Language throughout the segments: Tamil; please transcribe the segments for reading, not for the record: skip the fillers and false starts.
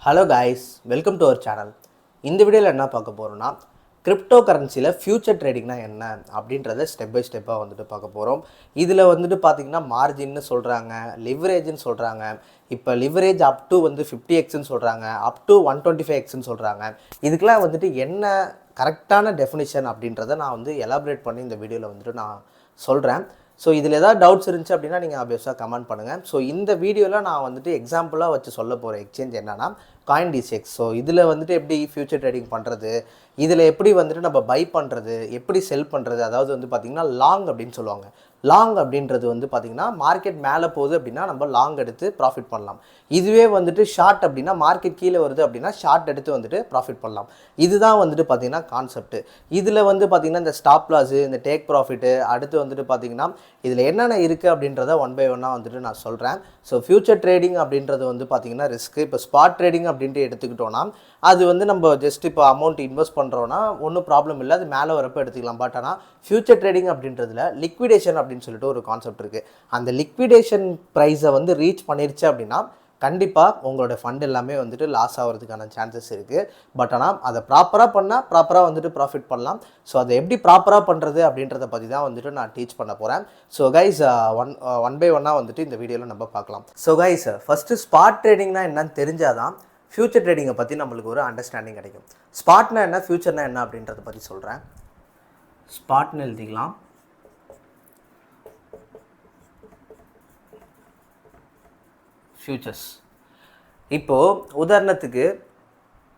Hello guys, welcome to our channel. இந்த வீடியோவில் என்ன பார்க்க போகிறோம்னா, கிரிப்டோ கரன்சியில் ஃபியூச்சர் ட்ரேடிங்னா என்ன அப்படின்றத ஸ்டெப் பை ஸ்டெப்பாக வந்துட்டு பார்க்க போகிறோம். இதில் வந்துட்டு பார்த்திங்கன்னா மார்ஜின்னு சொல்கிறாங்க, லிவரேஜ்னு சொல்கிறாங்க. இப்போ லிவரேஜ் அப் டு 50x சொல்கிறாங்க, அப் டு 125x சொல்கிறாங்க. இதுக்கெலாம் வந்துட்டு என்ன கரெக்டான டெஃபினிஷன் அப்படின்றத நான் எலாபரேட் பண்ணி இந்த வீடியோவில் வந்துட்டு நான் சொல்கிறேன். ஸோ இதில் ஏதாவது டவுட்ஸ் இருந்துச்சு அப்படின்னா நீங்கள் ஆப்வியஸாக கமெண்ட் பண்ணுங்கள். ஸோ இந்த வீடியோவில் நான் எக்ஸாம்பிளாக வச்சு சொல்ல போகிற எக்ஸ்சேஞ்ச் என்னென்னா CoinDCX. ஸோ இதில் எப்படி ஃபியூச்சர் ட்ரேடிங் பண்ணுறது, இதில் எப்படி நம்ம பை பண்ணுறது, எப்படி செல் பண்ணுறது, அதாவது பார்த்திங்கன்னா லாங் அப்படின்னு சொல்லுவாங்க. லாங் அப்படின்றது பார்த்திங்கன்னா மார்க்கெட் மேலே போகுது அப்படின்னா நம்ம லாங் எடுத்து ப்ராஃபிட் பண்ணலாம். இதுவே ஷார்ட் அப்படின்னா மார்க்கெட் கீழே வருது அப்படின்னா ஷார்ட் எடுத்து ப்ராஃபிட் பண்ணலாம். இதுதான் பார்த்திங்கன்னா கான்செப்ட். இதில் பார்த்திங்கன்னா இந்த ஸ்டாப் லாஸு, இந்த டேக் ப்ராஃபிட்டு, அடுத்து பார்த்திங்கன்னா இதில் என்னென்ன இருக்குது அப்படின்றத ஒன் பை ஒன்னாக நான் சொல்கிறேன். ஸோ ஃபியூச்சர் ட்ரேடிங் அப்படின்றது பார்த்திங்கன்னா ரிஸ்க்கு. இப்போ ஸ்பாட் ட்ரேடிங் அப்படின்ட்டு எடுத்துக்கிட்டோன்னா அது நம்ம ஜஸ்ட் இப்போ அமௌண்ட் இன்வெஸ்ட் பண்ணுறோன்னா ஒன்றும் ப்ராப்ளம் இல்லை, அது மேலே வரப்போ எடுத்துக்கலாம். பட் ஆனால் ஃபியூச்சர் ட்ரேடிங் அப்படின்றதுல லிக்விடேஷன் அப்படின்னு சொல்லிட்டு ஒரு கான்செப்ட் இருக்குது. அந்த லிக்விடேஷன் ப்ரைஸை ரீச் பண்ணிருச்சு அப்படின்னா கண்டிப்பாக உங்களோட ஃபண்ட் எல்லாமே லாஸ் ஆகிறதுக்கான சான்சஸ் இருக்குது. பட் ஆனால் அதை ப்ராப்பராக பண்ணால் ப்ராப்பராக ப்ராஃபிட் பண்ணலாம். ஸோ அதை எப்படி ப்ராப்பராக பண்ணுறது அப்படின்றத பற்றி தான் நான் டீச் பண்ண போகிறேன். ஸோ கைஸ் ஒன் பை ஒன்னாக இந்த வீடியோவில் நம்ம பார்க்கலாம். ஸோ கைஸ் ஃபஸ்ட்டு ஸ்பாட் ட்ரேடிங்னா என்னன்னு தெரிஞ்சால் தான் ஃபியூச்சர் ட்ரேடிங்கை பற்றி நம்மளுக்கு ஒரு அண்டர்ஸ்டாண்டிங் கிடைக்கும். ஸ்பாட்னா என்ன, ஃபியூச்சர்னா என்ன அப்படின்றத பற்றி சொல்கிறேன். ஸ்பாட்னு எழுதிக்கலாம். ஃபியூச்சர்ஸ். இப்போது உதாரணத்துக்கு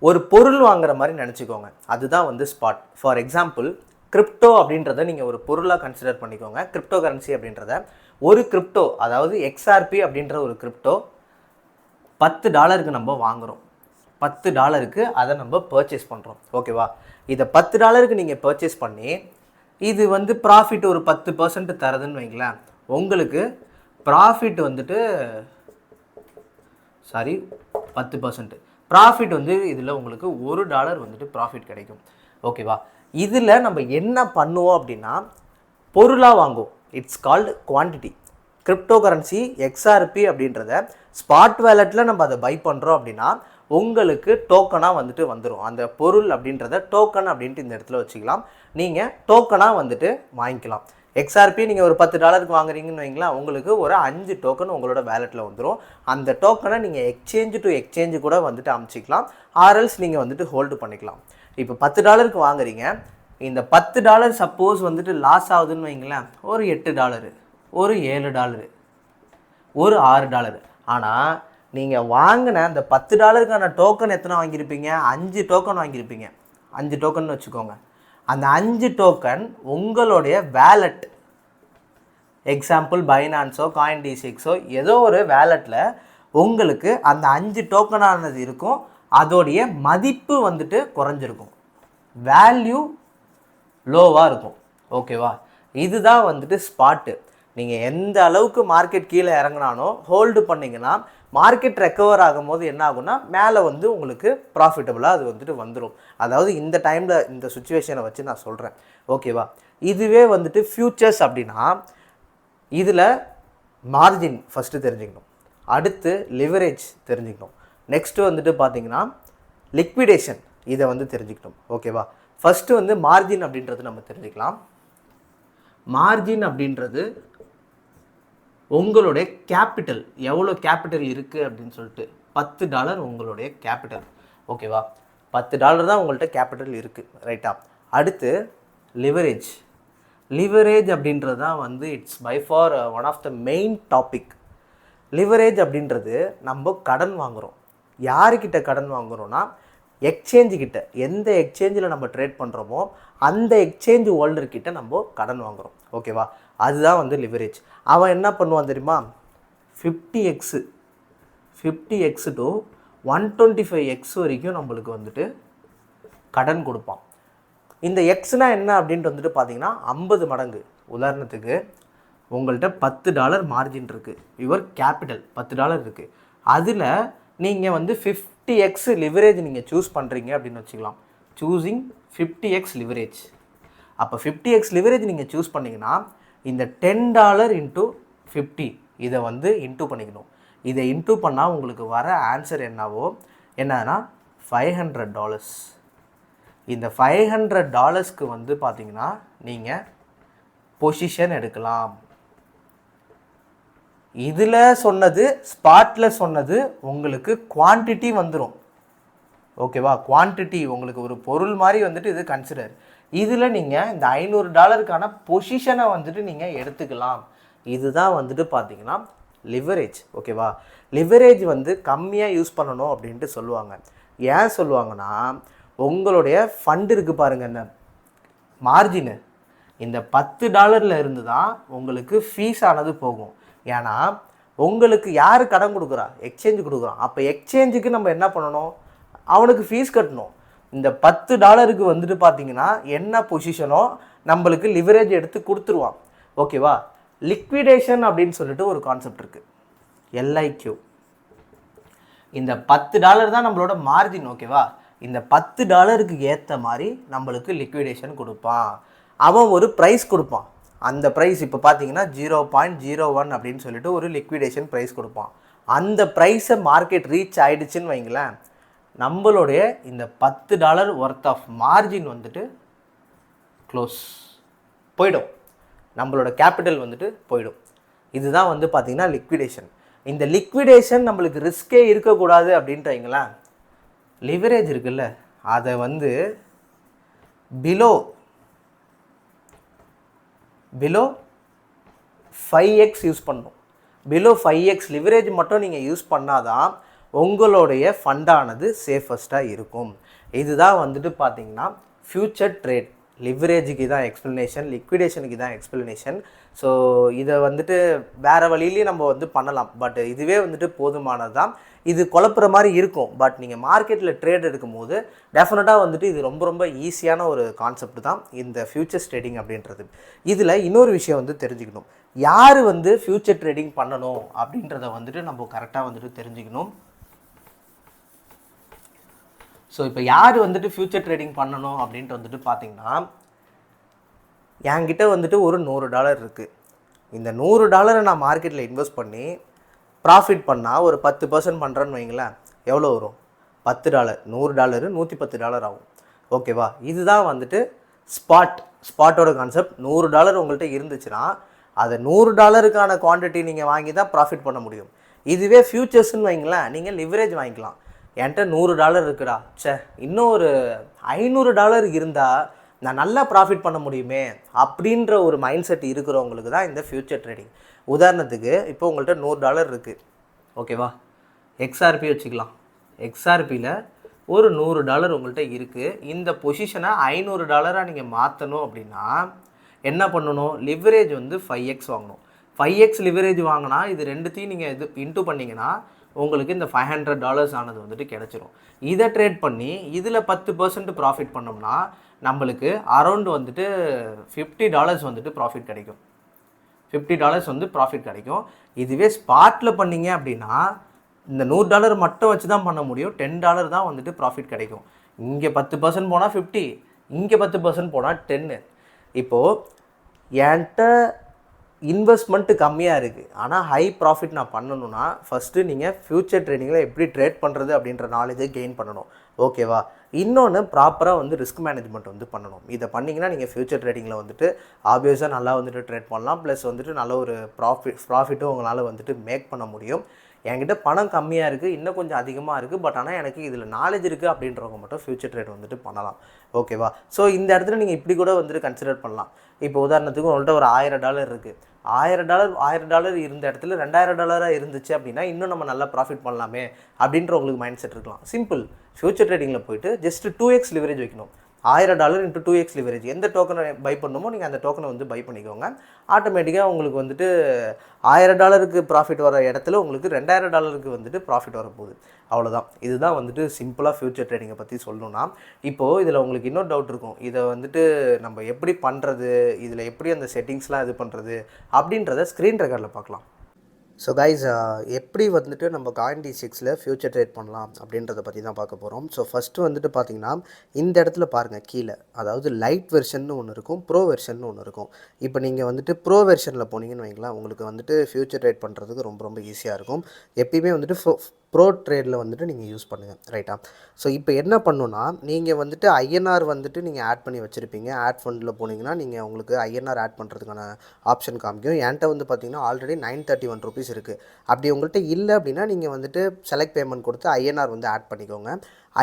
ஒரு பொருள் வாங்குற மாதிரி நினச்சிக்கோங்க, அதுதான் ஸ்பாட். ஃபார் எக்ஸாம்பிள் கிரிப்டோ அப்படின்றத நீங்கள் ஒரு பொருளாக கன்சிடர் பண்ணிக்கோங்க. கிரிப்டோ கரன்சி அப்படின்றத ஒரு கிரிப்டோ, அதாவது XRP அப்படின்ற ஒரு கிரிப்டோ $10 நம்ம வாங்குகிறோம். $10 அதை நம்ம பர்ச்சேஸ் பண்ணுறோம். ஓகேவா? இதை $10 நீங்கள் பர்ச்சேஸ் பண்ணி இது ப்ராஃபிட் ஒரு 10% தரதுன்னு வைங்களேன். உங்களுக்கு ப்ராஃபிட் 10% ப்ராஃபிட் இதில் உங்களுக்கு $1 ப்ராஃபிட் கிடைக்கும். ஓகேவா? இதில் நம்ம என்ன பண்ணுவோம் அப்படின்னா பொருளாக வாங்குவோம். It's called quantity. Crypto currency XRP அப்படின்றத ஸ்பாட் வேலெட்டில் நம்ம அதை பை பண்ணுறோம் அப்படின்னா உங்களுக்கு டோக்கனாக வந்துடும். அந்த பொருள் அப்படின்றத டோக்கன் அப்படின்ட்டு இந்த இடத்துல வச்சுக்கலாம். நீங்கள் டோக்கனாக வாங்கிக்கலாம். XRP நீங்கள் ஒரு $10 வாங்குறீங்கன்னு வைங்களா, உங்களுக்கு ஒரு 5 டோக்கன் உங்களோட வேலெட்டில் வந்துடும். அந்த டோக்கனை நீங்கள் எக்ஸ்சேஞ்சு டு எக்ஸ்சேஞ்சு கூட அமைச்சிக்கலாம். ஆர்எல்ஸ் நீங்கள் ஹோல்டு பண்ணிக்கலாம். இப்போ $10 வாங்குறீங்க, இந்த $10 சப்போஸ் லாஸ் ஆகுதுன்னு வைங்களேன், ஒரு $8, ஒரு $7, ஒரு $6. ஆனால் நீங்கள் வாங்கின அந்த $10 டோக்கன் எத்தனை வாங்கியிருப்பீங்க? 5 டோக்கன் வாங்கியிருப்பீங்க. 5 டோக்கன் வச்சுக்கோங்க. அந்த 5 டோக்கன் உங்களுடைய வேலெட், எக்ஸாம்பிள் பைனான்ஸோ CoinDCXோ ஏதோ ஒரு வேலெட்டில் உங்களுக்கு அந்த 5 டோக்கனானது இருக்கும். அதோடைய மதிப்பு குறைஞ்சிருக்கும், வேல்யூ லோவாக இருக்கும். ஓகேவா? இதுதான் ஸ்பாட்டு. நீங்கள் எந்த அளவுக்கு மார்க்கெட் கீழே இறங்கினாலும் ஹோல்டு பண்ணிங்கன்னா மார்க்கெட் ரெக்கவர் ஆகும்போது என்ன ஆகும்னா மேலே உங்களுக்கு ப்ராஃபிட்டபுளாக அது வந்துடும். அதாவது இந்த டைமில் இந்த சுச்சுவேஷனை வச்சு நான் சொல்கிறேன். ஓகேவா? இதுவே ஃபியூச்சர்ஸ் அப்படின்னா இதில் மார்ஜின் ஃபஸ்ட்டு தெரிஞ்சுக்கணும், அடுத்து லிவரேஜ் தெரிஞ்சுக்கணும், நெக்ஸ்ட்டு பார்த்திங்கன்னா லிக்விடேஷன் இதை தெரிஞ்சுக்கணும். ஓகேவா? ஃபஸ்ட்டு மார்ஜின் அப்படின்றது நம்ம தெரிஞ்சுக்கலாம். மார்ஜின் அப்படின்றது உங்களுடைய கேபிட்டல், எவ்வளோ கேபிட்டல் இருக்குது அப்படின்னு சொல்லிட்டு. $10 உங்களுடைய கேபிட்டல். ஓகேவா? $10 தான் உங்கள்கிட்ட கேபிட்டல் இருக்குது, ரைட்டா? அடுத்து லிவரேஜ். லிவரேஜ் அப்படின்றது தான் it's by far one of the main topic. Leverage அப்படின்றது நம்ம கடன் வாங்குகிறோம். யாருக்கிட்ட கடன் வாங்குகிறோன்னா எக்ஸ்சேஞ்சுக்கிட்ட. எந்த எக்ஸ்சேஞ்சில் நம்ம ட்ரேட் பண்ணுறோமோ அந்த எக்ஸ்சேஞ்ச் ஹோல்டர்கிட்ட நம்ம கடன் வாங்குகிறோம். ஓகேவா? அதுதான் லிவரேஜ். அவன் என்ன பண்ணுவான் தெரியுமா? 50x டு 125x வரைக்கும் நம்மளுக்கு கடன் கொடுப்பான். இந்த எக்ஸ்னால் என்ன அப்படின்ட்டு பார்த்தீங்கன்னா 50 மடங்கு. உதாரணத்துக்கு உங்கள்கிட்ட $10 மார்ஜின் இருக்குது, யுவர் கேபிட்டல் $10 இருக்குது. அதில் நீங்கள் 50x லிவரேஜ் நீங்கள் சூஸ் பண்ணுறீங்க அப்படின்னு வச்சுக்கலாம். Choosing 50x leverage. அப்போ 50x லிவரேஜ் நீங்கள் சூஸ் பண்ணிங்கன்னா இந்த $10 இன்ட்டு 50 இதை இன்ட்டு பண்ணிக்கணும். இதை இன்ட்டு பண்ணால் உங்களுக்கு வர ஆன்சர் என்னவோ என்னன்னா $500. இந்த $500க்கு வந்து பார்த்தீங்கன்னா நீங்கள் பொசிஷன் எடுக்கலாம். இதில் சொன்னது ஸ்பாட்டில் சொன்னது உங்களுக்கு குவான்டிட்டி வந்துடும். ஓகேவா, குவான்டிட்டி உங்களுக்கு ஒரு பொருள் மாதிரி வந்துட்டு இது கன்சிடர். இதில் நீங்கள் இந்த $500க்கான பொசிஷனை வந்துட்டு நீங்கள் எடுத்துக்கலாம். இதுதான் வந்துட்டு பார்த்தீங்கன்னா லிவரேஜ். ஓகேவா, லிவரேஜ் வந்து கம்மியாக யூஸ் பண்ணணும் அப்படின்ட்டு சொல்லுவாங்க. ஏன் சொல்லுவாங்கன்னா உங்களுடைய ஃபண்ட் இருக்குது பாருங்கள், என்ன மார்ஜினு, இந்த $10 இருந்து தான் உங்களுக்கு ஃபீஸ் ஆனது போகும். ஏன்னா உங்களுக்கு யார் கடன் கொடுக்குறா? எக்ஸ்சேஞ்சு கொடுக்குறான். அப்போ எக்ஸ்சேஞ்சுக்கு நம்ம என்ன பண்ணணும்? அவனுக்கு ஃபீஸ் கட்டணும். இந்த $10க்கு வந்துட்டு பார்த்தீங்கன்னா என்ன பொசிஷனோ நம்மளுக்கு லிவரேஜ் எடுத்து கொடுத்துருவான். ஓகேவா, லிக்விடேஷன் அப்படின்னு சொல்லிட்டு ஒரு கான்செப்ட் இருக்குது, LIQ. இந்த $10 தான் நம்மளோட மார்ஜின். ஓகேவா, இந்த $10க்கு ஏற்ற மாதிரி நம்மளுக்கு லிக்விடேஷன் கொடுப்பான். அவன் ஒரு ப்ரைஸ் கொடுப்பான். அந்த ப்ரைஸ் இப்போ பார்த்தீங்கன்னா 0.01 அப்படின்னு சொல்லிட்டு ஒரு லிக்விடேஷன் ப்ரைஸ் கொடுப்பான். அந்த ப்ரைஸை மார்க்கெட் ரீச் ஆகிடுச்சின்னு வைங்களேன், நம்மளுடைய இந்த $10 ஒர்த் ஆஃப் மார்ஜின் வந்துட்டு க்ளோஸ் போயிடும், நம்மளோட கேபிட்டல் வந்துட்டு போயிடும். இதுதான் வந்து பார்த்திங்கன்னா லிக்விடேஷன். இந்த லிக்விடேஷன் நம்மளுக்கு ரிஸ்கே இருக்கக்கூடாது அப்படின்ட்டு வைங்களேன், லிவரேஜ் இருக்குல்ல அதை வந்து பிலோ 5x யூஸ் பண்ணணும். பிலோ 5x லிவரேஜ் மட்டும் நீங்கள் யூஸ் பண்ணாதான் உங்களுடைய ஃபண்டானது சேஃபஸ்ட்டாக இருக்கும். இதுதான் வந்துட்டு பார்த்தீங்கன்னா ஃப்யூச்சர் ட்ரேட். லிவரேஜுக்கு தான் எக்ஸ்ப்ளனேஷன், லிக்விடேஷனுக்கு தான் எக்ஸ்ப்ளனேஷன். ஸோ இதை வந்துட்டு வேறு வழியிலையும் நம்ம வந்து பண்ணலாம், பட் இதுவே வந்துட்டு போதுமானது தான். இது குழப்புற மாதிரி இருக்கும், பட் நீங்கள் மார்க்கெட்டில் ட்ரேட் எடுக்கும் போது டெஃபினட்டாக வந்துட்டு இது ரொம்ப ரொம்ப ஈஸியான ஒரு கான்செப்ட் தான் இந்த ஃப்யூச்சர்ஸ் ட்ரேடிங் அப்படின்றது. இதில் இன்னொரு விஷயம் வந்து தெரிஞ்சுக்கணும், யார் வந்து ஃப்யூச்சர் ட்ரேடிங் பண்ணணும் அப்படின்றத வந்துட்டு நம்ம கரெக்டாக வந்துட்டு தெரிஞ்சுக்கணும். ஸோ இப்போ யார் வந்துட்டு ஃப்யூச்சர் ட்ரேடிங் பண்ணணும் அப்படின்ட்டு வந்துட்டு பார்த்தீங்கன்னா, என்கிட்ட வந்துட்டு ஒரு $100 இருக்குது. இந்த $100 நான் மார்க்கெட்டில் இன்வெஸ்ட் பண்ணி ப்ராஃபிட் பண்ணால் ஒரு 10% பண்ணுறேன்னு வைங்களேன், எவ்வளோ வரும்? $10. $100 $110 ஆகும். ஓகேவா, இதுதான் வந்துட்டு ஸ்பாட்டோட கான்செப்ட். $100 உங்கள்கிட்ட இருந்துச்சுன்னா அதை $100க்கான குவான்டிட்டி நீங்கள் வாங்கி தான் ப்ராஃபிட் பண்ண முடியும். இதுவே ஃப்யூச்சர்ஸ்ன்னு வைங்களேன், நீங்கள் லிவரேஜ் வாங்கிக்கலாம். என்கிட்ட $100 இருக்குடா, இன்னும் ஒரு $500 இருந்தால் நான் நல்லா ப்ராஃபிட் பண்ண முடியுமே அப்படின்ற ஒரு மைண்ட் செட் இருக்கிறவங்களுக்கு தான் இந்த ஃப்யூச்சர் ட்ரேடிங். உதாரணத்துக்கு இப்போ உங்கள்கிட்ட $100 இருக்குது. ஓகேவா, XRP வச்சுக்கலாம். XRPயில் ஒரு $100 உங்கள்கிட்ட இருக்குது. இந்த பொசிஷனை $500 நீங்கள் மாற்றணும் அப்படின்னா என்ன பண்ணணும்? லிவரேஜ் வந்து 5x வாங்கணும். 5x லிவரேஜ் வாங்கினா இது ரெண்டுத்தையும் நீங்கள் இது இன்ட்டு பண்ணிங்கன்னா உங்களுக்கு இந்த $500 ஆனது வந்துட்டு கிடச்சிரும். இதை ட்ரேட் பண்ணி இதில் 10% ப்ராஃபிட் பண்ணோம்னா நம்மளுக்கு அரௌண்ட் வந்துட்டு $50 வந்துட்டு ப்ராஃபிட் கிடைக்கும். $50 வந்து ப்ராஃபிட் கிடைக்கும். இதுவே ஸ்பாட்டில் பண்ணிங்க அப்படின்னா இந்த $100 மட்டும் வச்சு தான் பண்ண முடியும். $10 தான் வந்துட்டு ப்ராஃபிட் கிடைக்கும். இங்கே 10% போனால் 50, இங்கே 10% போனால் 10. இப்போது என்கிட்ட இன்வெஸ்ட்மெண்ட்டு கம்மியாக இருக்குது, ஆனால் ஹை ப்ராஃபிட் நான் பண்ணணுன்னா ஃபஸ்ட்டு நீங்கள் ஃப்யூச்சர் ட்ரேடிங்கில் எப்படி ட்ரேட் பண்ணுறது அப்படின்ற நாலேஜை கெயின் பண்ணணும். ஓகேவா, இன்னொன்று ப்ராப்பராக வந்து ரிஸ்க் மேனேஜ்மெண்ட் வந்து பண்ணணும். இதை பண்ணிங்கன்னா நீங்கள் ஃப்யூச்சர் ட்ரேடிங்கில் வந்துட்டு ஆப்வியஸாக நல்லா வந்துட்டு ட்ரேட் பண்ணலாம். ப்ளஸ் வந்துட்டு நல்ல ஒரு ப்ராஃபிட்டும் உங்களால் வந்துட்டு மேக் பண்ண முடியும். என்கிட்ட பணம் கம்மியாக இருக்குது, இன்னும் கொஞ்சம் அதிகமாக இருக்குது, பட் ஆனால் எனக்கு இதில் நாலேஜ் இருக்குது அப்படின்றவங்க மட்டும் ஃப்யூச்சர் ட்ரேட் வந்துட்டு பண்ணலாம். ஓகேவா, ஸோ இந்த இடத்துல நீங்கள் இப்படி கூட வந்துட்டு கன்சிடர் பண்ணலாம். இப்போ உதாரணத்துக்கு உங்கள்கிட்ட ஒரு $1000 இருக்குது. $1000 இருந்த இடத்துல $2000 இருந்துச்சு அப்படின்னா இன்னும் நம்ம நல்லா ப்ராஃபிட் பண்ணலாமே அப்படின்ற உங்களுக்கு மைண்ட் செட் இருக்கலாம். சிம்பிள், ஃப்யூச்சர் ட்ரேடிங்கில் போய்ட்டு ஜஸ்ட் 2x லிவரேஜ் வைக்கணும். $1000 into 2x லிவரேஜ். எந்த டோக்கனை பை பண்ணணுமோ நீங்கள் அந்த டோக்கனை வந்து பை பண்ணிக்கோங்க. ஆட்டோமேட்டிக்காக உங்களுக்கு வந்துட்டு $1000க்கு ப்ராஃபிட் வர இடத்துல உங்களுக்கு $2000க்கு வந்துட்டு ப்ராஃபிட் வரப்போகுது. அவ்வளோதான். இதுதான் வந்துட்டு சிம்பிளாக ஃப்யூச்சர் ட்ரேடிங்கை பற்றி சொல்லணும்னா. இப்போது இதில் உங்களுக்கு இன்னொரு டவுட் இருக்கும், இதை வந்துட்டு நம்ம எப்படி பண்ணுறது, இதில் எப்படி அந்த செட்டிங்ஸ்லாம் இது பண்ணுறது அப்படின்றத ஸ்க்ரீன் ரெக்கார்டில் பார்க்கலாம். ஸோ கைஸ், எப்படி வந்துட்டு நம்ம CoinD6ல் ஃப்யூச்சர் ட்ரேட் பண்ணலாம் அப்படின்றத பற்றி தான் பார்க்க போகிறோம். ஸோ ஃபஸ்ட்டு வந்துட்டு பார்த்திங்கன்னா இந்த இடத்துல பாருங்கள் கீழே, அதாவது லைட் வெர்ஷன் ஒன்று இருக்கும், ப்ரோ வெர்ஷன் ஒன்று இருக்கும். இப்போ நீங்கள் வந்துட்டு ப்ரோ வெர்ஷனில் போனீங்கன்னு வைங்களேன், உங்களுக்கு வந்துட்டு ஃப்யூச்சர் ட்ரேட் பண்ணுறதுக்கு ரொம்ப ரொம்ப ஈஸியாக இருக்கும். எப்பயுமே வந்துட்டு ப்ரோ ட்ரேடில் வந்துட்டு நீங்கள் யூஸ் பண்ணுங்கள் ரைட்டா. ஸோ இப்போ என்ன பண்ணுன்னா நீங்கள் வந்துட்டு ஐஎன்ஆர் வந்துட்டு நீங்கள் ஆட் பண்ணி வச்சுருப்பீங்க. ஆட் ஃபண்டில் போனீங்கன்னா நீங்கள் உங்களுக்கு ஐஎன்ஆர் ஆட் பண்ணுறதுக்கான ஆப்ஷன் காமிக்கும். என்கிட்ட வந்து பார்த்தீங்கன்னா ஆல்ரெடி 931 ருபீஸ் இருக்குது. அப்படி உங்கள்கிட்ட இல்லை அப்படின்னா நீங்கள் வந்துட்டு செலக்ட் பேமெண்ட் கொடுத்து ஐஎன்ஆர் வந்து ஆட் பண்ணிக்கோங்க.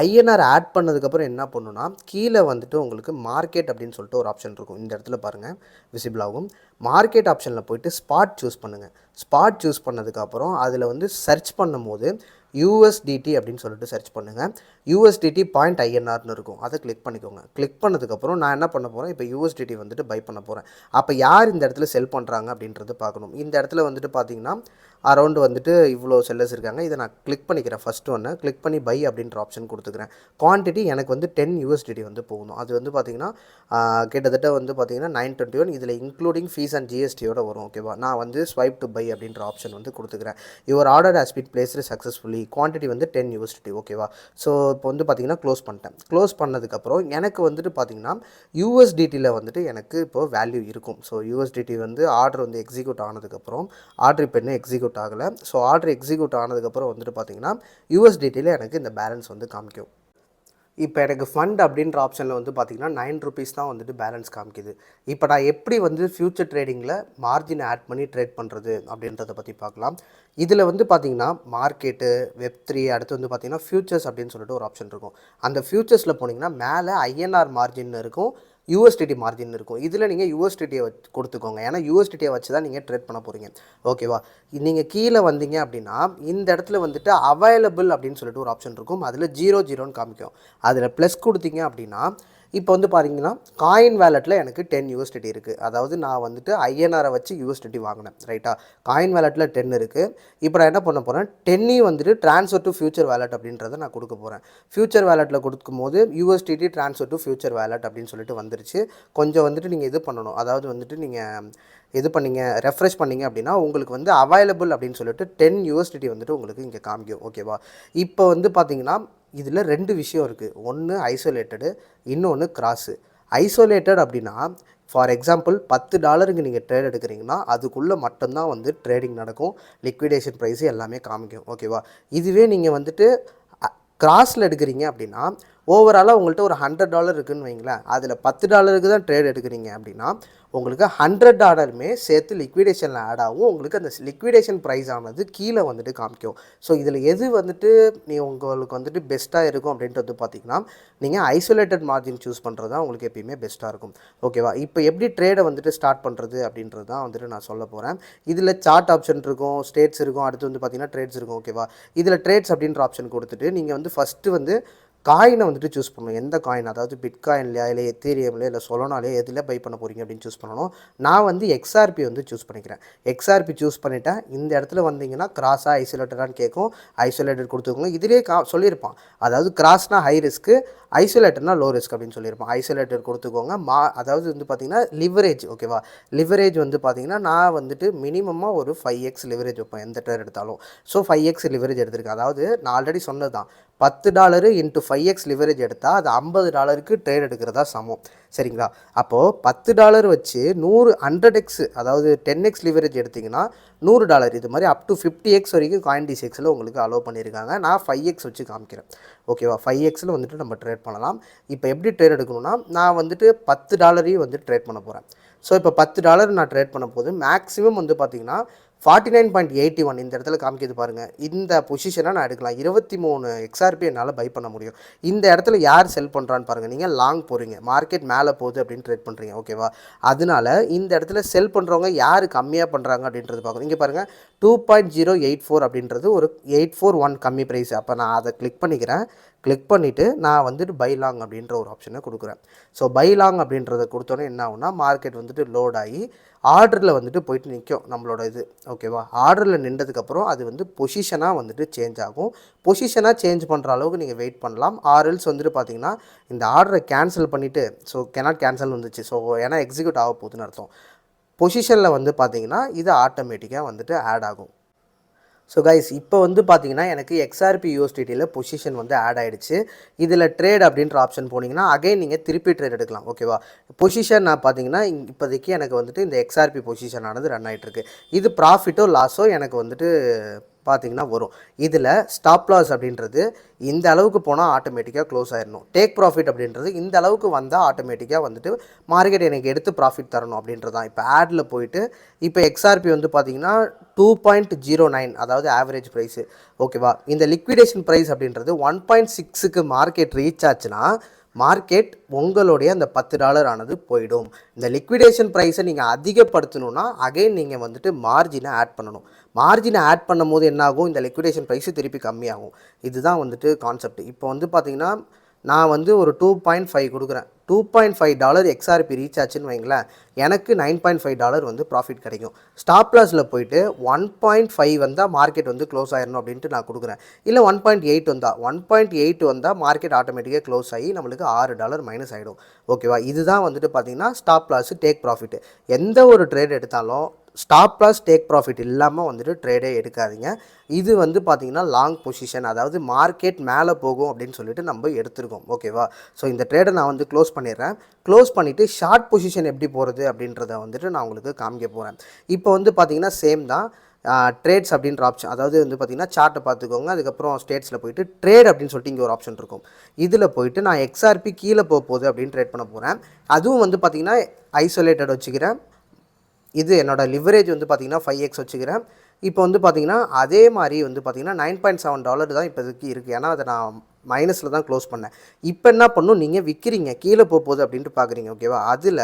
ஐஎன்ஆர் ஆட் பண்ணதுக்கப்புறம் என்ன பண்ணுன்னா கீழே வந்துட்டு உங்களுக்கு மார்க்கெட் அப்படின்னு சொல்லிட்டு ஒரு ஆப்ஷன் இருக்கும். இந்த இடத்துல பாருங்கள் விசிபிள் ஆகும். மார்க்கெட் ஆப்ஷனில் போய்ட்டு ஸ்பாட் சூஸ் பண்ணுங்கள். ஸ்பாட் சூஸ் பண்ணதுக்கப்புறம் அதில் வந்து சர்ச் பண்ணும்போது USDT அப்படின்னு சொல்லிட்டு சர்ச் பண்ணுங்கள். USDT பாயிண்ட் ஐஎன்ஆர்னு இருக்கும். அதை கிளிக் பண்ணிக்கோங்க. கிளிக் பண்ணதுக்கப்புறம் நான் என்ன பண்ண போகிறேன், இப்போ USDT வந்துட்டு பை பண்ண போகிறேன். அப்போ யார் இந்த இடத்துல செல் பண்ணுறாங்க அப்படின்றது பார்க்கணும். இந்த இடத்துல வந்துட்டு பார்த்தீங்கன்னா அரௌண்டு வந்துட்டு இவ்வளோ செல்லர்ஸ் இருக்காங்க. இதை நான் கிளிக் பண்ணிக்கிறேன். ஃபஸ்ட்டு ஒன்று கிளிக் பண்ணி பை அப்படின்ற ஆப்ஷன் கொடுத்துக்கிறேன். குவான்டிட்டி எனக்கு வந்து 10 USDT வந்து போகணும். அது வந்து பார்த்திங்கன்னா கிட்டத்தட்ட வந்து பார்த்திங்கன்னா 921. இதில் இன்க்ளூடிங் ஃபீஸ் அண்ட் ஜிஎஸ்டியோட வரும். ஓகேவா. நான் வந்து ஸ்வைப் டு பை அப்படின்ற ஆப்ஷன் வந்து கொடுத்துக்கிறேன். Your order has been placed successfully. Quantity வந்து 10 USDT. ஓகேவா. ஸோ இப்போ வந்து பார்த்திங்கன்னா க்ளோஸ் பண்ணிட்டேன். க்ளோஸ் பண்ணதுக்கப்புறம் எனக்கு வந்துட்டு பார்த்திங்கன்னா USDTயில் வந்துட்டு எனக்கு இப்போது வேல்யூ இருக்கும். ஸோ USDT வந்து ஆர்டர் வந்து எக்ஸிக்யூட் ஆனதுக்கப்புறம் ஆர்டர் இப்போ இன்னும் எக்ஸிக்யூட் ஆகலை. ஸோ ஆர்டர் எக்ஸிக்யூட் ஆனதுக்கப்புறம் வந்துட்டு பார்த்திங்கன்னா USDTயில் எனக்கு இந்த பேலன்ஸ் வந்து காமிக்கும். இப்போ எனக்கு ஃபண்ட் அப்படின்ற ஆப்ஷனில் வந்து பார்த்திங்கன்னா 9 ருபீஸ் தான் வந்துட்டு பேலன்ஸ் காமிக்குது. இப்போ நான் எப்படி வந்து ஃப்யூச்சர் ட்ரேடிங்கில் மார்ஜினை ஆட் பண்ணி ட்ரேட் பண்ணுறது அப்படின்றத பற்றி பார்க்கலாம். இதில் வந்து பார்த்திங்கன்னா மார்க்கெட்டு, Web3, அடுத்து வந்து பார்த்திங்கன்னா ஃப்யூச்சர்ஸ் அப்படின்னு சொல்லிட்டு ஒரு ஆப்ஷன் இருக்கும். அந்த ஃப்யூச்சர்ஸில் போனீங்கன்னா மேலே INR மார்ஜின் இருக்கும், USDT மார்ஜின் இருக்கும். இதில் நீங்கள் USDT கொடுத்துக்கோங்க. ஏன்னா USDT வச்சு தான் நீங்கள் ட்ரேட் பண்ண போகிறீங்க. ஓகேவா. நீங்கள் கீழே வந்தீங்க அப்படின்னா இந்த இடத்துல வந்துட்டு அவைலபிள் அப்படின்னு சொல்லிட்டு ஒரு ஆப்ஷன் இருக்கும். அதில் 00ன்னு காமிக்கும். அதில் ப்ளஸ் கொடுத்தீங்க அப்படின்னா இப்போ வந்து பார்த்தீங்கன்னா காயின் வேலெட்டில் எனக்கு 10 USDT இருக்குது. அதாவது நான் வந்துட்டு ஐஎன்ஆரை வச்சு USDT வாங்கினேன் ரைட்டா. காயின் வேலெட்டில் 10 இருக்குது. இப்போ நான் என்ன பண்ண போகிறேன், 10 வந்துட்டு ட்ரான்ஸ்ஃபர் டு ஃபியூச்சர் வேலெட் அப்படின்றத நான் கொடுக்க போகிறேன். ஃபியூச்சர் வேலெட்டில் கொடுக்கும் போது USDT transfer to future wallet அப்படின்னு சொல்லிட்டு வந்துருச்சு. கொஞ்சம் வந்துட்டு நீங்கள் இது பண்ணணும். அதாவது வந்துட்டு நீங்கள் இது பண்ணிங்க ரெஃப்ரெஷ் பண்ணிங்க அப்படின்னா உங்களுக்கு வந்து அவைலபிள் அப்படின்னு சொல்லிட்டு 10 USDT வந்துட்டு உங்களுக்கு இங்கே காமிக்கும். ஓகேவா. இப்போ வந்து பார்த்தீங்கன்னா இதில் 2 விஷயம் இருக்குது. ஒன்று ஐசோலேட்டடு, இன்னொன்று கிராஸு. ஐசோலேட்டட் அப்படின்னா ஃபார் எக்ஸாம்பிள் $10 நீங்கள் ட்ரேட் எடுக்கிறீங்கன்னா அதுக்குள்ளே மட்டும்தான் வந்து ட்ரேடிங் நடக்கும். லிக்விடேஷன் ப்ரைஸ் எல்லாமே காமிக்கும். ஓகேவா. இதுவே நீங்கள் வந்துட்டு கிராஸில் எடுக்கிறீங்க அப்படின்னா ஓவராலாக உங்கள்கிட்ட ஒரு $100 இருக்குதுன்னு வைங்களேன். அதில் $10 தான் ட்ரேட் எடுக்கிறீங்க அப்படின்னா உங்களுக்கு $100 சேர்த்து லிக்விடேஷனில் ஆட் ஆகும். உங்களுக்கு அந்த லிக்விடேஷன் ப்ரைஸ் ஆனது கீழே வந்துட்டு காமிக்கும். ஸோ இதில் எது வந்துட்டு உங்களுக்கு வந்துட்டு பெஸ்ட்டாக இருக்கும் அப்படின்றது பார்த்திங்கன்னா நீங்கள் ஐசோலேட்டட் மார்ஜின் சூஸ் பண்ணுறது தான் உங்களுக்கு எப்பயுமே பெஸ்ட்டாக இருக்கும். ஓகேவா. இப்போ எப்படி ட்ரேடை வந்துட்டு ஸ்டார்ட் பண்ணுறது அப்படின்றது தான் வந்துட்டு நான் சொல்ல போகிறேன். இதில் சார்ட் ஆப்ஷன் இருக்கும், ஸ்டேட்ஸ் இருக்கும், அடுத்து வந்து பார்த்திங்கன்னா ட்ரேட்ஸ் இருக்கும். ஓகேவா. இதில் ட்ரேட்ஸ் அப்படின்ற ஆப்ஷன் கொடுத்துட்டு நீங்கள் வந்து ஃபஸ்ட்டு வந்து காயினை வந்துட்டு சூஸ் பண்ணணும். எந்த காயின், அதாவது பிட்காயின்லையா இல்லை எத்தீரியம்லையா இல்லை சொலோனாலையா எதில் பை பண்ண போகிறீங்க அப்படின்னு சூஸ் பண்ணணும். நான் வந்து XRP வந்து சூஸ் பண்ணிக்கிறேன். XRP சூஸ் பண்ணிவிட்டேன். இந்த இடத்துல வந்தீங்கன்னா கிராஸாக ஐசோலேட்டடான்னு கேட்கும். ஐசோலேட்டட் கொடுத்துக்கோங்க. இதிலே சொல்லியிருப்பான், அதாவது கிராஸ்னா ஹை ரிஸ்க்கு, ஐசோலேட்டட்னா லோ ரிஸ்க் அப்படின்னு சொல்லியிருப்பான். ஐசோலேட்டட் கொடுத்துக்கோங்க. அதாவது வந்து பார்த்திங்கன்னா லிவரேஜ். ஓகேவா. லிவரேஜ் வந்து பார்த்திங்கன்னா நான் வந்துட்டு மினிமமாக ஒரு 5x லிவரேஜ் வைப்பேன் எந்த ட்ரேட் எடுத்தாலும். ஸோ 5x லிவரேஜ் எடுத்திருக்கேன். அதாவது நான் ஆல்ரெடி சொன்னது தான், $10 இன்ட்டு 5x லிவரேஜ் எடுத்தால் அது $50 ட்ரேட் எடுக்கிறதா சமம். சரிங்களா. அப்போது $10 வச்சு 100x அதாவது 10x லிவரேஜ் எடுத்திங்கன்னா $100. இது மாதிரி அப் டு 50x வரைக்கும் CoinDCXல உங்களுக்கு அலோவ் பண்ணியிருக்காங்க. நான் 5x வச்சு காமிக்கிறேன். ஓகேவா. 5xல் வந்துட்டு நம்ம ட்ரேட் பண்ணலாம். இப்போ எப்படி ட்ரேட் எடுக்கணும்னா நான் வந்துட்டு $10 வந்து ட்ரேட் பண்ண போகிறேன். ஸோ இப்போ $10 நான் ட்ரேட் பண்ண போது மேக்ஸிமம் வந்து பார்த்திங்கன்னா 49.81 இந்த இடத்துல காமிக்கிது பாருங்கள். இந்த பொசிஷனை நான் எடுக்கலாம். 23 XRP என்னால் பை பண்ண முடியும். இந்த இடத்துல யார் செல் பண்ணுறான்னு பாருங்கள். நீங்கள் லாங் போகிறீங்க, மார்க்கெட் மேலே போகுது அப்படின்னு ட்ரேட் பண்ணுறீங்க. ஓகேவா. அதனால இந்த இடத்துல செல் பண்ணுறவங்க யார் கம்மியாக பண்ணுறாங்க அப்படின்றது பார்க்கணும். இங்கே பாருங்கள் 2.084 அப்படின்றது ஒரு 841 கம்மி ப்ரைஸ். அப்போ நான் அதை கிளிக் பண்ணிக்கிறேன். கிளிக் பண்ணிவிட்டு நான் வந்துட்டு பை லாங் அப்படின்ற ஒரு ஆப்ஷனை கொடுக்குறேன். ஸோ பை லாங் அப்படின்றத கொடுத்தோன்னே என்ன ஆகுனா மார்க்கெட் வந்துட்டு லோட் ஆகி ஆர்டரில் வந்துட்டு போயிட்டு நிற்கும் நம்மளோட இது. ஓகேவா. ஆர்டரில் நின்றதுக்கப்புறம் அது வந்து பொசிஷனாக வந்துட்டு சேஞ்ச் ஆகும். பொசிஷனாக சேஞ்ச் பண்ணுற அளவுக்கு நீங்கள் வெயிட் பண்ணலாம். ஆர்எல்ஸ் வந்துட்டு பார்த்தீங்கன்னா இந்த ஆர்டரை கேன்சல் பண்ணிவிட்டு, ஸோ கேனாட் கேன்சல் வந்துச்சு. ஸோ ஏன்னா எக்ஸிக்யூட் ஆக போகுதுன்னு அர்த்தம். பொசிஷனில் வந்து பார்த்தீங்கன்னா இது ஆட்டோமேட்டிக்காக வந்துட்டு ஆட் ஆகும். ஸோ கைஸ் இப்போ வந்து பார்த்தீங்கன்னா எனக்கு XRP USDTயில் பொசிஷன் வந்து ஆட் ஆகிடுச்சு. இதில் ட்ரேட் அப்படின்ற ஆப்ஷன் போனீங்கன்னா அகைன் நீங்கள் திருப்பி ட்ரேட் எடுக்கலாம். ஓகேவா. பொசிஷன் நான் பார்த்தீங்கன்னா இப்போதைக்கு எனக்கு வந்துட்டு இந்த XRP பொசிஷன் ஆனது ரன் ஆகிட்டுருக்கு. இது ப்ராஃபிட்டோ லாஸோ எனக்கு வந்துட்டு பார்த்தீங்கன்னா வரும். இதில் ஸ்டாப் லாஸ் அப்படின்றது இந்த அளவுக்கு போனால் ஆட்டோமேட்டிக்காக க்ளோஸ் ஆயிடணும். டேக் ப்ராஃபிட் அப்படின்றது இந்த அளவுக்கு வந்தால் ஆட்டோமேட்டிக்காக வந்துட்டு மார்க்கெட் எனக்கு எடுத்து ப்ராஃபிட் தரணும் அப்படின்றது தான். இப்போ ஆடில் போயிட்டு இப்போ எக்ஸ்ஆர்பி வந்து பார்த்தீங்கன்னா 2.09 அதாவது ஆவரேஜ் ப்ரைஸு. ஓகேவா, இந்த லிக்விடேஷன் ப்ரைஸ் அப்படின்றது 1.6க்கு மார்க்கெட் ரீச் ஆச்சுன்னா மார்க்கெட் உங்களுடைய அந்த $10 ஆனது போயிடும். இந்த லிக்விடேஷன் ப்ரைஸை நீங்கள் அதிகப்படுத்தணுன்னா அகைன் நீங்கள் வந்துட்டு மார்ஜினை ஆட் பண்ணணும். மார்ஜினை ஆட் பண்ணும் போது என்னாகும், இந்த லிக்விடேஷன் ப்ரைஸு திருப்பி கம்மியாகும். இதுதான் வந்துட்டு கான்செப்ட். இப்போ வந்து பார்த்திங்கன்னா நான் வந்து ஒரு 2.5 கொடுக்குறேன். $2.5 எக்ஸ்ஆர்பி ரீச் ஆச்சுன்னு வைங்களேன், எனக்கு $9.5 வந்து ப்ராஃபிட் கிடைக்கும். ஸ்டாப் லாஸில் போயிட்டு 1.5 வந்தால் மார்க்கெட் வந்து க்ளோஸ் ஆயிடணும் அப்படின்ட்டு நான் கொடுக்குறேன். இல்லை 1.8 வந்தால் 1.8 வந்தால் மார்க்கெட் ஆட்டோமேட்டிக்காக க்ளோஸ் ஆகி நம்மளுக்கு $6 மைனஸ் ஆகிடும். ஓகேவா, இதுதான் வந்துட்டு பார்த்திங்கன்னா ஸ்டாப் லாஸு டேக் ப்ராஃபிட். எந்த ஒரு ட்ரேட் எடுத்தாலும் ஸ்டாப் லாஸ் டேக் ப்ராஃபிட் இல்லாமல் வந்துட்டு ட்ரேடே எடுக்காதீங்க. இது வந்து பார்த்திங்கன்னா லாங் பொசிஷன், அதாவது மார்க்கெட் மேலே போகும் அப்படின்னு சொல்லிட்டு நம்ம எடுத்துருக்கோம். ஓகேவா, ஸோ இந்த ட்ரேடை நான் வந்து க்ளோஸ் பண்ணிடுறேன். க்ளோஸ் பண்ணிவிட்டு ஷார்ட் பொசிஷன் எப்படி போகிறது அப்படின்றத வந்துட்டு நான் உங்களுக்கு காமிக்க போகிறேன். இப்போ வந்து பார்த்திங்கன்னா சேம் தான். ட்ரேட்ஸ் அப்படின்ற ஆப்ஷன், அதாவது வந்து பார்த்திங்கன்னா சார்ட்டை பார்த்துக்கோங்க. அதுக்கப்புறம் ஸ்டேட்ஸில் போயிட்டு ட்ரேட் அப்படின்னு சொல்லிட்டு இங்கே ஒரு ஆப்ஷன் இருக்கும். இதில் போயிட்டு நான் எக்ஸ்ஆர்பி கீழே போகுது அப்படின்னு ட்ரேட் பண்ண போகிறேன். அதுவும் வந்து பார்த்திங்கன்னா ஐசோலேட்டட் வச்சுக்கிறேன். இது என்னோடய லிவரேஜ் வந்து பார்த்திங்கன்னா 5x வச்சுக்கிறேன். இப்போ வந்து பார்த்திங்கன்னா அதே மாதிரி வந்து பார்த்திங்கன்னா $9.7 தான் இப்போதைக்கு இருக்குது. ஏன்னா அதை நான் மைனஸில் தான் க்ளோஸ் பண்ணேன். இப்போ என்ன பண்ணணும், நீங்கள் விற்கிறீங்க கீழே போகுது அப்படின்ட்டு பார்க்குறீங்க. ஓகேவா, அதில்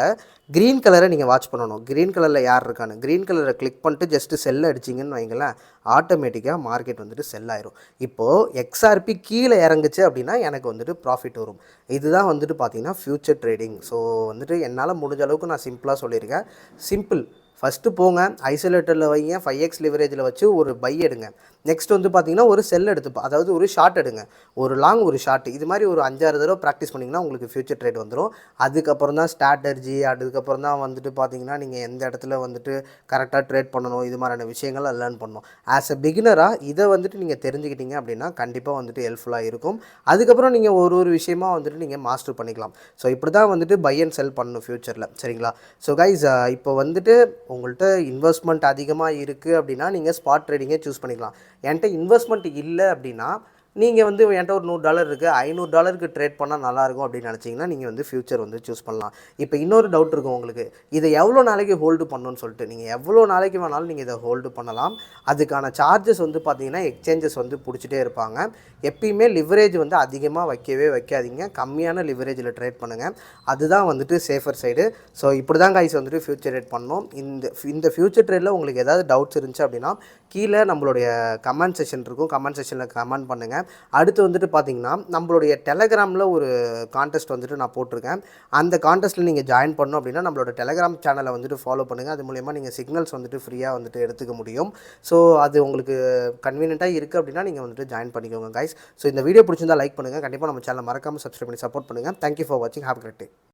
க்ரீன் கலரை நீங்கள் வாட்ச் பண்ணணும். க்ரீன் கலரில் யார் இருக்கான்னு க்ரீன் கலரை கிளிக் பண்ணிட்டு ஜஸ்ட்டு செல் அடிச்சிங்கன்னு வைங்களேன், ஆட்டோமேட்டிக்காக மார்க்கெட் வந்துட்டு செல் ஆயிரும். இப்போது எக்ஸ்ஆர்பி கீழே இறங்குச்சு அப்படின்னா எனக்கு வந்துட்டு ப்ராஃபிட் வரும். இதுதான் வந்துட்டு பார்த்திங்கன்னா ஃப்யூச்சர் ட்ரேடிங். ஸோ வந்துட்டு என்னால் முடிஞ்ச அளவுக்கு நான் சிம்பிளாக சொல்லியிருக்கேன். சிம்பிள். ஃபஸ்ட்டு போங்க, ஐசோலேட்டரில் வைங்க, 5x லிவரேஜில் வச்சு ஒரு பை எடுங்க. நெக்ஸ்ட் வந்து பார்த்திங்கன்னா ஒரு செல் எடுத்துப்பா, அதாவது ஒரு ஷார்ட் எடுங்க. ஒரு லாங் ஒரு ஷார்ட், இது மாதிரி ஒரு 5-6 தடவை ப்ராக்டிஸ் பண்ணிங்கன்னா உங்களுக்கு ஃப்யூச்சர் ட்ரேட் வந்துடும். அதுக்கப்புறம் தான் ஸ்ட்ராட்டர்ஜி, அதுக்கப்புறம் தான் வந்துட்டு பார்த்திங்கன்னா நீங்கள் எந்த இடத்துல வந்துட்டு கரெக்டாக ட்ரேட் பண்ணணும், இது மாதிரியான விஷயங்கள் லேர்ன் பண்ணணும். ஆஸ் எ பிகினராக இதை வந்துட்டு நீங்கள் தெரிஞ்சுக்கிட்டீங்க அப்படின்னா கண்டிப்பாக வந்துட்டு ஹெல்ப்ஃபுல்லாக இருக்கும். அதுக்கப்புறம் நீங்கள் ஒரு விஷயமாக வந்துட்டு நீங்கள் மாஸ்டர் பண்ணிக்கலாம். ஸோ இப்படி தான் வந்துட்டு பை அண்ட் செல் பண்ணணும் ஃப்யூச்சரில். சரிங்களா, ஸோ கைஸ் இப்போ வந்துட்டு உங்கள்கிட்ட இன்வெஸ்ட்மெண்ட் அதிகமாக இருக்குது அப்படின்னா நீங்கள் ஸ்பாட் ட்ரேடிங்கே சூஸ் பண்ணிக்கலாம். என்கிட்ட இன்வெஸ்ட்மெண்ட் இல்லை அப்படின்னா நீங்கள் வந்து என்கிட்ட ஒரு $100 இருக்குது, $500க்கு ட்ரேட் பண்ணால் நல்லாயிருக்கும் அப்படின்னு நினச்சிங்கன்னா நீங்கள் வந்து ஃப்யூச்சர் வந்து சூஸ் பண்ணலாம். இப்போ இன்னொரு டவுட் இருக்கும் உங்களுக்கு, இதை எவ்வளோ நாளைக்கு ஹோல்டு பண்ணணும்னு சொல்லிட்டு. நீங்கள் எவ்வளோ நாளைக்கு வேணாலும் நீங்கள் இதை ஹோல்டு பண்ணலாம். அதுக்கான சார்ஜஸ் வந்து பார்த்திங்கன்னா எக்ஸ்சேஞ்சஸ் வந்து பிடிச்சிட்டே இருப்பாங்க. எப்பயுமே லிவரேஜ் வந்து அதிகமாக வைக்காதீங்க. கம்மியான லிவரேஜில் ட்ரேட் பண்ணுங்கள். அதுதான் வந்துட்டு சேஃபர் சைடு. ஸோ இப்படி தான் கைஸ் வந்துட்டு ஃப்யூச்சர் ட்ரேட் பண்ணணும். இந்த ஃப்யூச்சர் ட்ரேடில் உங்களுக்கு ஏதாவது டவுட்ஸ் இருந்துச்சு அப்படின்னா கீழே நம்மளுடைய கமெண்ட் செக்ஷன் இருக்கும், கமெண்ட் செக்ஷனில் கமெண்ட் பண்ணுங்கள். அடுத்து வந்துட்டு பார்த்திங்கன்னா நம்மளுடைய டெலகிராமில் ஒரு கான்டெஸ்ட் வந்துட்டு நான் போட்டிருக்கேன். அந்த கான்டெஸ்ட்டில் நீங்கள் ஜாயின் பண்ணணும் அப்படின்னா நம்மளோட டெலகிராம் சேனலை வந்துட்டு ஃபாலோ பண்ணுங்கள். அது மூலயமா நீங்கள் சிக்னல்ஸ் வந்துட்டு ஃப்ரீயாக வந்துட்டு எடுத்துக்க முடியும். ஸோ அது உங்களுக்கு கன்வீனியண்ட்டாக இருக்குது அப்படின்னா நீங்கள் வந்துட்டு ஜாயின் பண்ணிக்கோங்க கைஸ். ஸோ இந்த வீடியோ பிடிச்சிருந்தால் லைக் பண்ணுங்கள். கண்டிப்பாக நம்ம சேனலை மறக்காமல் சப்ஸ்கிரைப் பண்ணி சப்போர்ட் பண்ணுங்கள். தேங்க்யூ ஃபார் வாட்சிங். Have a great day.